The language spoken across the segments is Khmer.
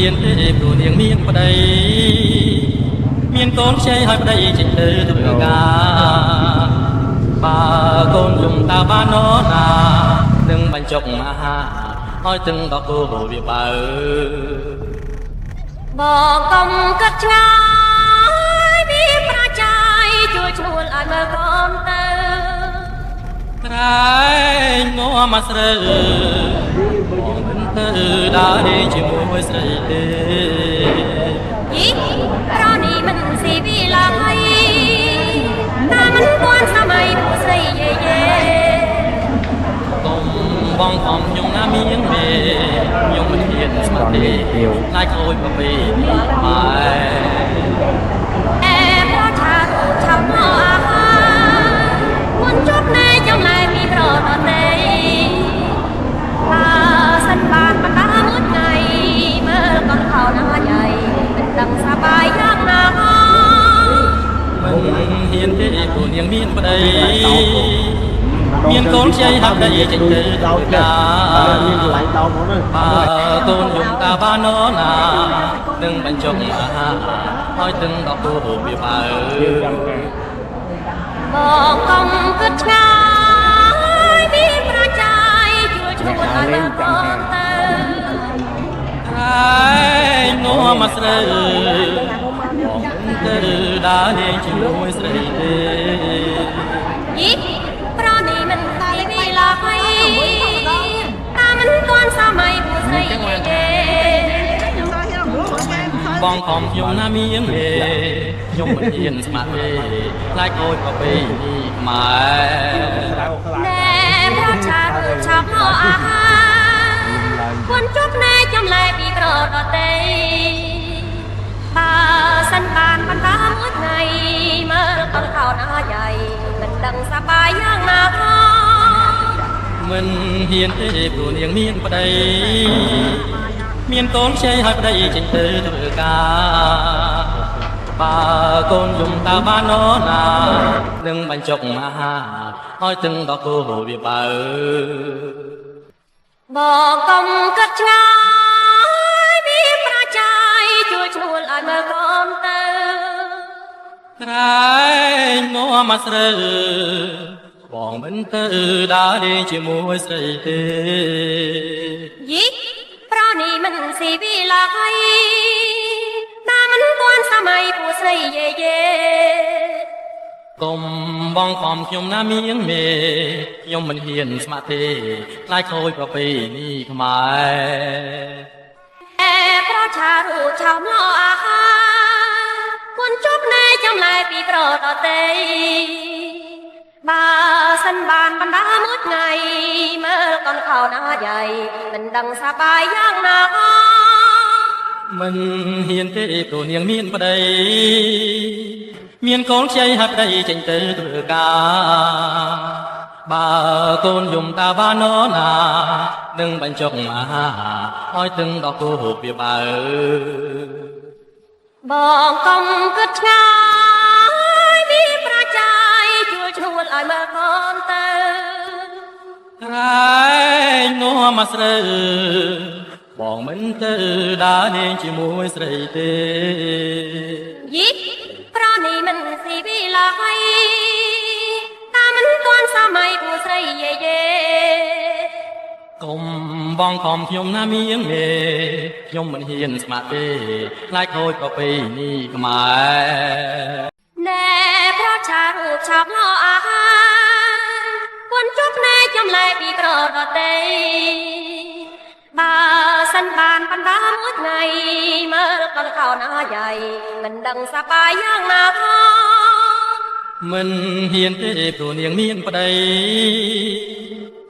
ហ៊ានទេព្រោះនាងមានប្តីមានកូនខ្ចីហើយប្តីចេញទៅធ្វើការបើកូនយំតើបាននរណានឹងបញ្ចុកអាហារឲ្យទឹងដល់គោវាបើបងកុំគិតឆ្ងាយពីប្រាចាយជួយឈ្នួលឲ្យមើលកូនទៅក្រែងងាស់មកស្រើបងមិនទៅដើរជាមួយស្រីទេយីប្រនេះមិនស៊ីវិលហើយតែមិនពាន់សម័យពួកស្រីយេយេកុំបងខំខ្ញុំណាមៀងមេខ្ញុំមិនហ៊ានស្មាត់ទេខ្លាចខូចប្រពៃម៉ែប្រថាឆោតមកអាហាមុនជប់ណែចំលែពីប្រដទេបើសិនបានបណ្ដាមួយថ្ងៃមើលកូនខោណាใหญ่មិនដឹងសប្បាយយ៉ាងណាមិនហ៊ានទេព្រោះនាងមានប្តីមានកូនខ្ចីហើយប្តីចេញទៅធ្វើការមានកន្លែងដោតមកហ្នឹងបើកូនយំតើបាននរណានឹងបញ្ចុកអាហារឲ្យទឹងដល់គោវាបើបងកុំគិតឆ្ងាយពីប្រាចាយជួយឈ្នួលឲ្យមើលកូនទៅហើយងាស់មកស្រើបងមិនទៅដើរលេងជាមួយស្រីទេយីប្រនេះមិនតែវិលហើយតែមិនទាន់សម័យពួកស្រីទេបងខំខ្ញុំណាមៀងទេខ្ញុំមិនហ៊ានស្មាត់ទេខ្លាចខូចប្រពៃនេះម៉ែណែប្រឆារូបឆោតមកអាហាគុនជប់ណែចំលែពីប្រដទេបើសិនបានបណ្ដាមួយថ្ងៃមើលកូនខោណាใหญ่មិនដឹងសប្បាយយ៉ាងណាមិនហ៊ានទេព្រោះនាងមានប្តីមានកូនខ្ចីហើយប្តីចេញទៅធ្វើការបើកូនយំតើបាននរណានឹងបញ្ចុកអាហារឲ្យទឹងដល់គោវាបើបងកុំគិតឆ្ងាយពីប្រាចាយជួយឈ្នួលឲ្យមើលកូនទៅក្រែងងាស់មកស្រើបងមិនទៅដើរលេងជាមួយស្រីទេយីប្រនេះមិនស៊ីវិលហើយតែមិនទាន់សម័យពួកស្រីយេយេកុំបងខំខ្ញុំណាមៀងមេខ្ញុំមិនហ៊ានស្មាត់ទេខ្លាចខូចប្រពៃនេះខ្មែរប្រឆារូបឆោតមកអាហាគុនជប់ណែចំលែពីប្រដទេបើសិនបានបណ្ដាមួយថ្ងៃមើលកូនខោណាใหญ่មិនដឹងសប្បាយយ៉ាងណាមិនហ៊ានទេព្រោះនាងមានប្តីមានកូនខ្ចីហើយប្តីចេញទៅធ្វើការបើកូនយំតើបាននរណានឹងបញ្ចុកអាហារឲ្យទឹងដល់គោវាបើបងកុំគិតឆ្ងាយពីប្រាចាយជួយឈ្នួលឲ្យមើលកូនទៅក្រែងងាស់មកស្រើបងមិនទៅដើរលេងជាមួយស្រីទេយីប្រនេះមិនស៊ីវិលហើយតែមិនទាន់សម័យពួកស្រីយេយេកុំបងខំខ្ញុំណាមៀងទេខ្ញុំមិនហ៊ានស្មាត់ទេខ្លាចខូចប្រពៃនេះខ្មែរណែប្រឆារូបឆោតមកអាហាគុនជប់ណែចំលែពីប្រដទេបើសិនបានបណ្ដាមួយថ្ងៃមើលកូនខោណាใหญ่មិនដឹងសប្បាយយ៉ាងណាមិនហ៊ានទេព្រោះនាងមានប្តី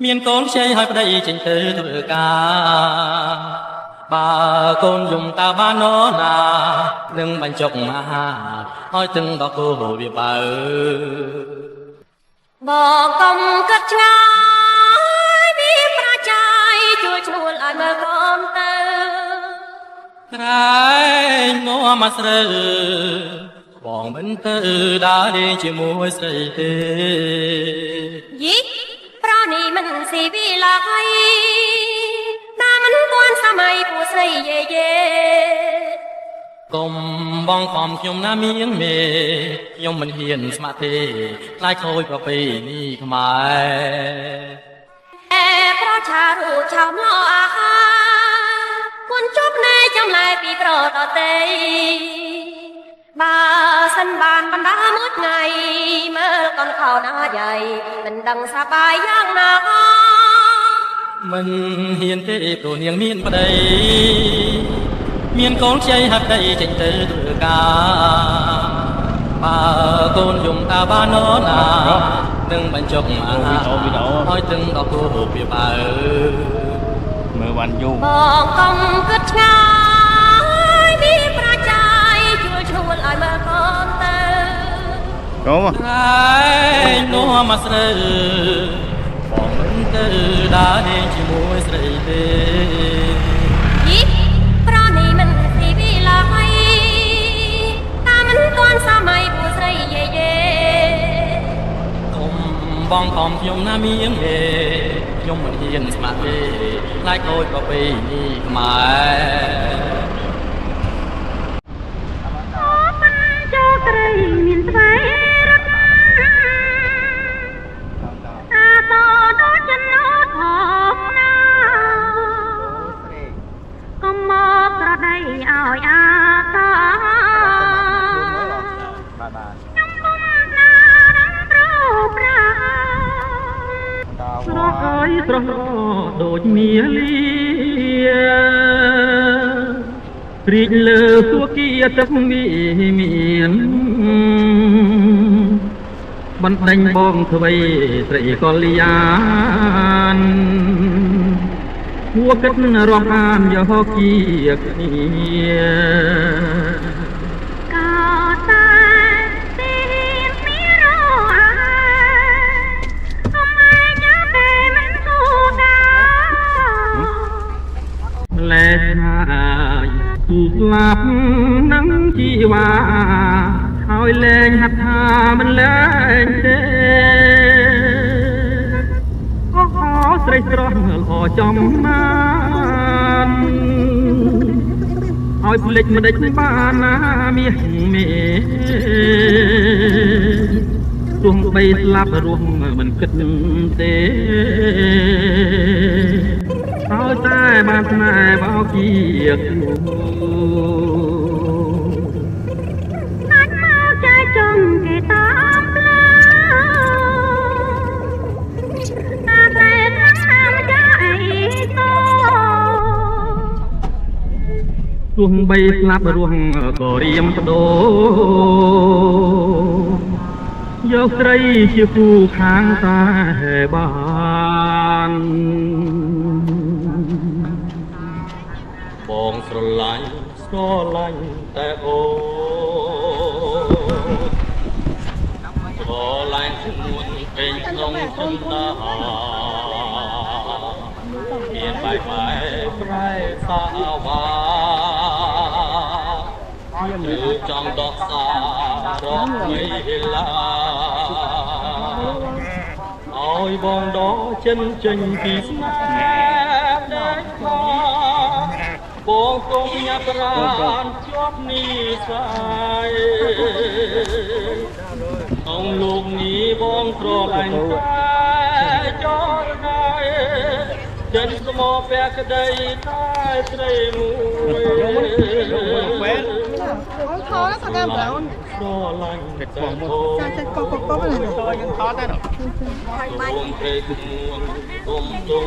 មានកូនខ្ចីហើយប្តីចេញទៅធ្វើការបើកូនយំតើបាននរណានឹងបញ្ចុកអាហារឲ្យទឹងដល់គោវាបើបងកុំគិតឆ្ងាយពីប្រាចាយជួយឈ្នួលឲ្យមើលកូនទៅក្រែងងាស់មកស្រើបងមិនទៅដើរលេងជាមួយស្រីទេយីប្រនេះមិនស៊ីវិលហើយតែមិនទាន់សម័យពួកស្រីយេយេ កុំបងខំខ្ញុំណាមៀងមេខ្ញុំមិនហ៊ានស្ម័គ្រទេខ្លាចខូចប្រពៃណីខ្មែរប្រឆារូបឆោមលោអាហាគួនជប់ណែចំលែពីប្រដតីបើសិនបានបណ្ដាមួយថ្ងៃមើលកូនខោណាใหญ่មិនដឹងសប្បាយយ៉ាងណាមិនហ៊ានទេព្រោះនាងមានប្តីមានកូនខ្ចីហាត់ដីចេញទៅធ្វើការបើកូនយំតាបាននរណានឹងបញ្ចុកអាហារហើយទឹងដល់គោពីបើមើលវ៉ាន់យូបងកុំគិតឆ្ងាយពីប្រជាជួយឈ្នួលឲ្យមើលកូនទៅកុំហើយនោះមកស្រើបងមិនទៅដើរលេងជាមួយស្រីទេយីប្រនេះមិនស៊ីវិលហើយតាមិនទាន់សម័យពូស្រីយេយេកុំបងខំខ្ញុំណាមៀងទេខ្ញុំមិនហ៊ានស្ម័គ្រទេខ្លាចខូចប្រពៃណីខ្មែរចូលត្រីមានស្វែរត់អាបោដូចចំណោទផងណាកុំមកប្រដីឲ្យអាតាខ្ញុំពុំណានឹងប្រប្រាស្រស់ហើយស្រស់ដូចមាលារីកលើសួគីទឹកមានបណ្ដេញបងធ្វើស្រីកល្យានហួគិតរាប់អានយកគៀគ្នាក៏តែទីមានរអាកុំឲ្យញ៉ាំតែមិនគូដាលែហើយទូស្លាប់នឹងជីវ៉ាហើយលែងហាត់ថាមិនលែងទេអូស្រីស្រស់ល្អចំបានឲ្យភ្លេចមិនដេចបានណាមាសមេទោះបីស្លាប់រស់មិនគិតទេហើយតែបានស្នេហ៍បោកជាអាចមកចាយចង់គេតាមផ្លូវតែខាងចាយតទោះបីស្លាប់រស់ក៏រៀមបដូរយកស្រីជាគូខាងតែបានបងស្រឡាញ់តែអូស្រឡាញ់ជួនពេញក្នុងចិត្តតាមានបាយប្រែសាវ៉ាគឺចង់ដោះសាររកវិឡាឲ្យបងដកចិនចេញពីស្នេហ៍ដែលបងកុំញាប់រានជាប់នេះស្វាយក្នុងលោកនេះបងស្រឡាញ់តែចរណៃចិនស្មោពាក់ក្តីតែស្រីមួយថតទៅតាមប្រោនស្រឡាញ់តែបងចាច់កកហ្នឹងយើងថតតែបងព្រៃគុំគុំទុំ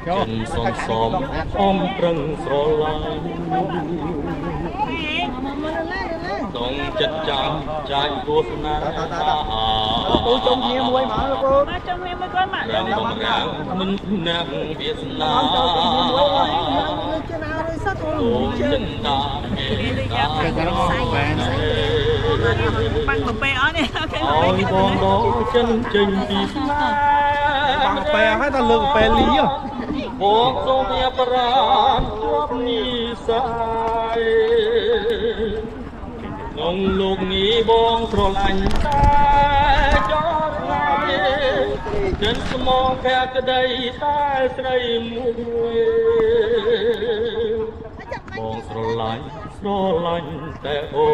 ចិនសំអមប្រឹងស្រឡាញ់ដងចិត្តចាំចាញ់ទស្សនាអូចុំគ្នាមួយមកលោកអូចុំគ្នាមួយគាត់មករាំបំរាំមិនណាស់វាសនាជាណារិសតអូចិនតាគេក៏សាយបានបាំងបបេអស់នេះអូយបងដកចិនចេញពីស្នេហ៍បាំងបបេហើយតើលើកបបេលីបងសូមញាប់ប្រានជាប់និស័យក្នុងលោកនេះបងស្រឡាញ់តែចរណៃ ចិនស្មោភក្តីតែស្រីមួយបងស្រឡាញ់តែអូ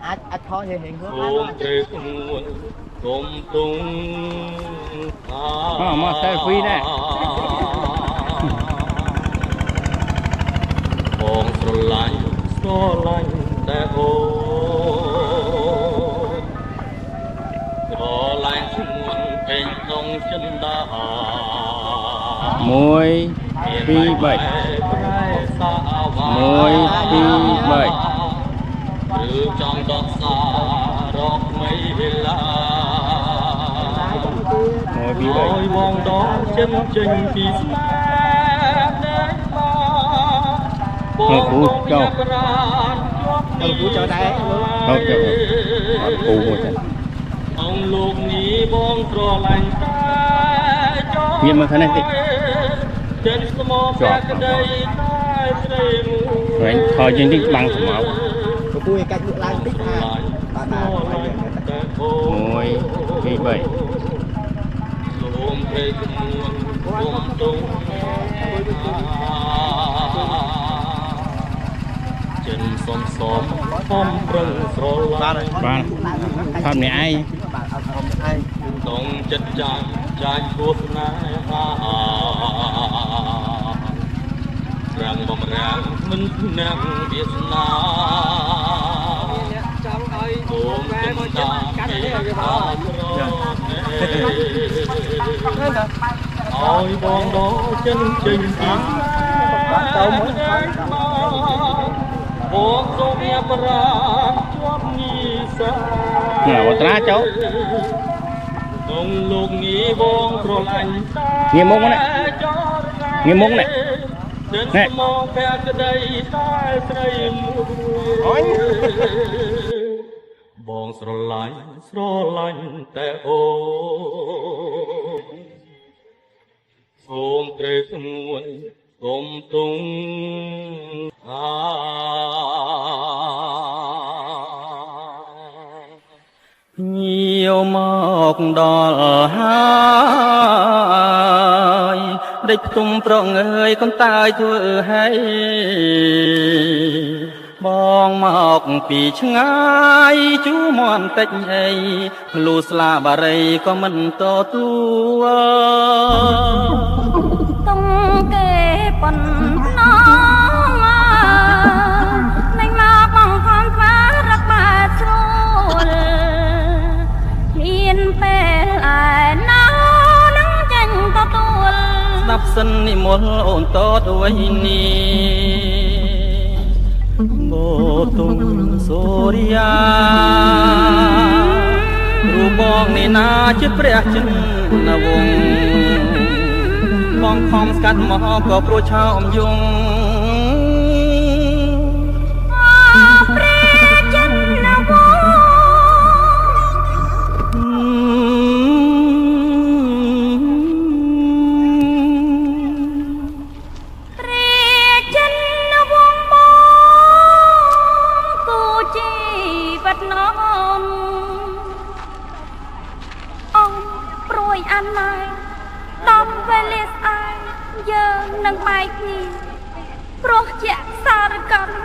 អាចថយហេងខ្លួន អូនត្រេកមួយគុំទុងមក selfie ដែរ បងស្រឡាញ់តែអូស្រឡាញ់ស្មួនពេញក្នុងចិនដា 1 2 3 1 2 3 ឬចង់ដកសារកមិនវេលា 1 2 អើយ 3 បងដកចិនចេញពីស្នេហ៍នៃបងបងយកប្រាណជាប់នេះ គូចោលដែរ អត់ទៅអត់គូមួយទេ អង្គលោកនេះបងស្រឡាញ់តែចោល មានមកខាងនេះតិច ចិនស្មោភក្តីតែស្រីមួយ វិញថយជាងតិចបាំងស្មោ គូឯកាច់លើកឡើងតិចថាបាទ តែអូ 1 2 3 សូមព្រៃគមួនគុំទុំចិនសំសំបំប្រឹងស្រឡាញ់ បានថតម្នាក់ឯង បាទអត់ធំឯង ក្នុងចិត្តចាញ់ពោះស្នេហារាំងបំរាំងមិនណាំងវាសនាចាំឲ្យអូនតែមកចិត្តកាត់នេះឲ្យបងឲ្យបងដល់ចិនចេញពីបាទទៅមកបងសូមញាប្រាជាប់ញីសា ណាវត្រាចុះ ក្នុងលោកនេះបងស្រឡាញ់ ងារមុខនេះងារមុខនេះ នេះមកភក្តីតែស្រីមួយបងស្រឡាញ់តែអូសូមត្រេកមួយគុំទុងញាវមកដល់ហើយដេចផ្ទុំប្រងើយកុំតើយធ្វើឲ្យបងមកពីឆ្ងាយជូមន់តិចអីលូស្លាបារីក៏មិនតទួ តុងគេប៉ុនណោនឹងមកបងខំស្វារកបាស្រួលមានពេលឯណានឹងចេញទទួល ស្ដាប់សិននិមន្តអូនតតវៃនេះបូទុំសូរិយារូបបងនេះណាជាព្រះចិនវង្សបងខំស្កាត់មកក៏ព្រោះឆោមយង ព្រះចិនវង្ស ព្រះចិនវង្សបងគូជីវិតនំអង្គព្រួយអានម៉ែដល់វេលាស្អែកយើងនឹងបែកគ្នាព្រោះជាសារកម្ម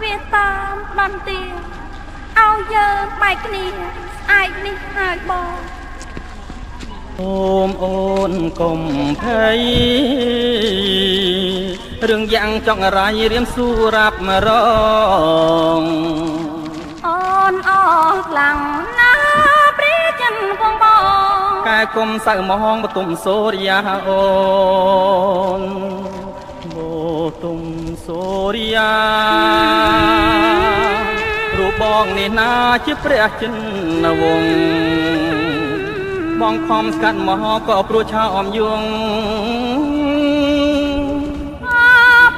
វាតាមបានទីឲ្យយើងបែកគ្នាស្អែកនេះហើយបង អូមអូនកុំភ័យរឿងយ៉ាងចង់រាយរៀមស៊ូរាប់មករង អូនអស់ខ្លាំងណាស់ព្រះចិនវង្សបង កែគុំសៅមងបទុមសូរិយាអូនបទុមសូរិយារូបបងនេះណាជាព្រះចិនវង្សបងខំស្កាត់មកក៏ព្រោះឆោមយង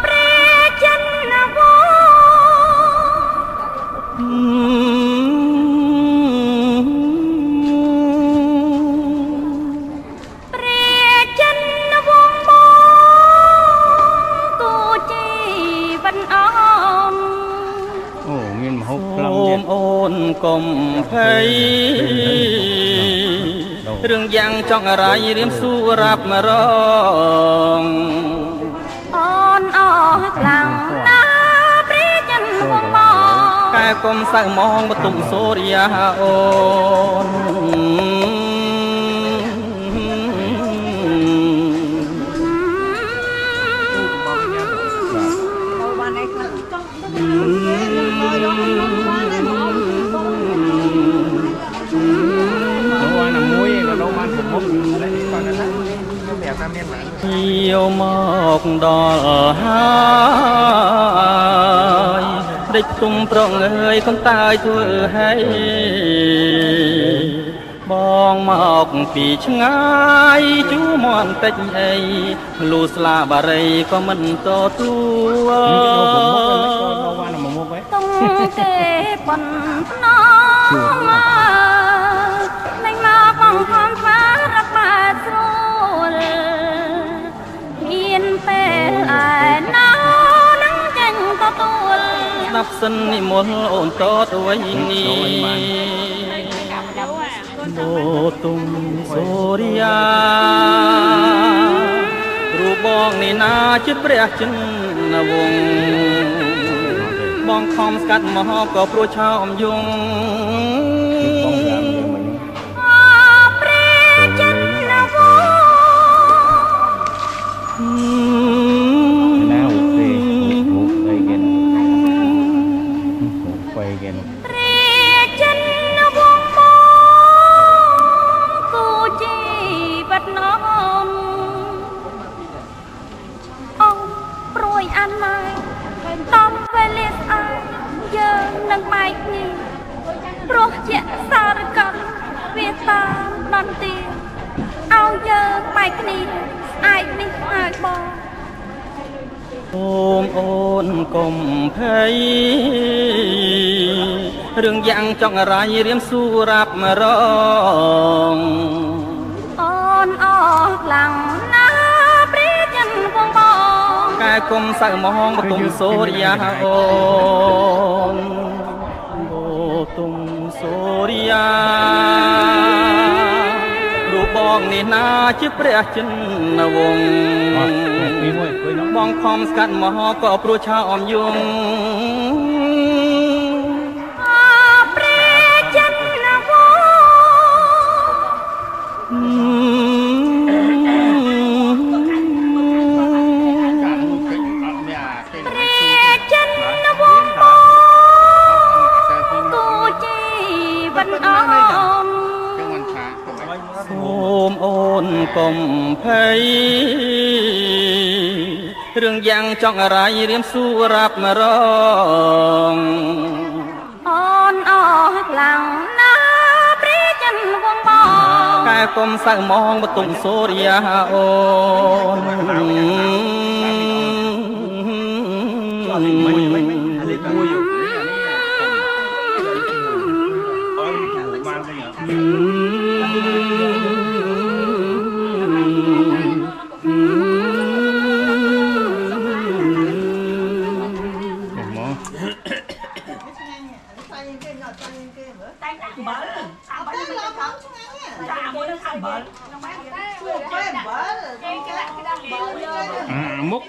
ព្រះចិនវង្ស ព្រះចិនវង្សបងគូជីវិតអូន អូមានមហូបខ្លាំង អូ ទៀត មអូនកុំភ័យ រឿងយ៉ាងចង់រៃរៀមស៊ូរាប់មករង អូនអស់ខ្លាំងណាស់ព្រះចិនវងបង កែកុំសៅមងបទុមសូរិយាអូន yêu một đò hai đích tung prong ơi con tai thưa hay bong mọc vì ngay chú mòn tách ấy lù sla bà rây có mình to tua tung kê bần nó nành mà bằng khám phá rắc bà rồi yên phê lại nó nắng chanh to tuôn đắp sân ni muốn ổn tốt với ni Bồ tung Soria Ru bong ni na chít bẹt chân vùng bong khom cắt mò có pro chom dung ôm ôn cùng thấy rừng giang trong rai riêng su rap mà rong ôn ọc lặng na bế chân vong bong cái cùng sao mong một tung Soria ôn bộ tung Soria ru bong ni na chiếc bẹt chân vùngมองคอมสกัดหมอก็ปลัวชาอมยุงเปรจันนะวเปรจันนะวงกูจีบันอมโอมโอนกลมเพยเรื่องยังจ้องอะไรเรียมสู้รับมารองอ่อนออกหลังน้าปรีจันวงบองกายกลมสั่งมองประตุงโซเรียโmúc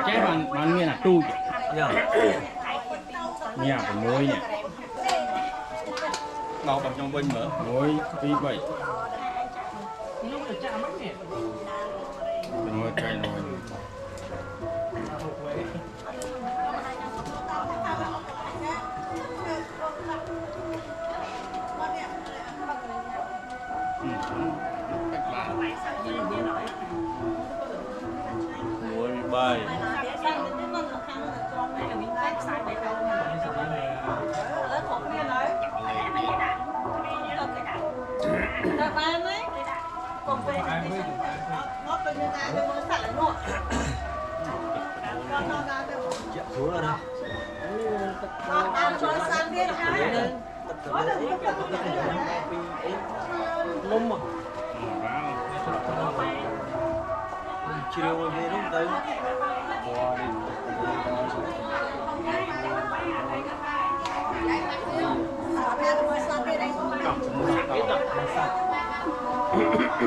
chế bạn nghe là tu nhà của môi nè đào bằng trong bên mở môi vì vậy môi cây nồi bài chiều về lúc tới เ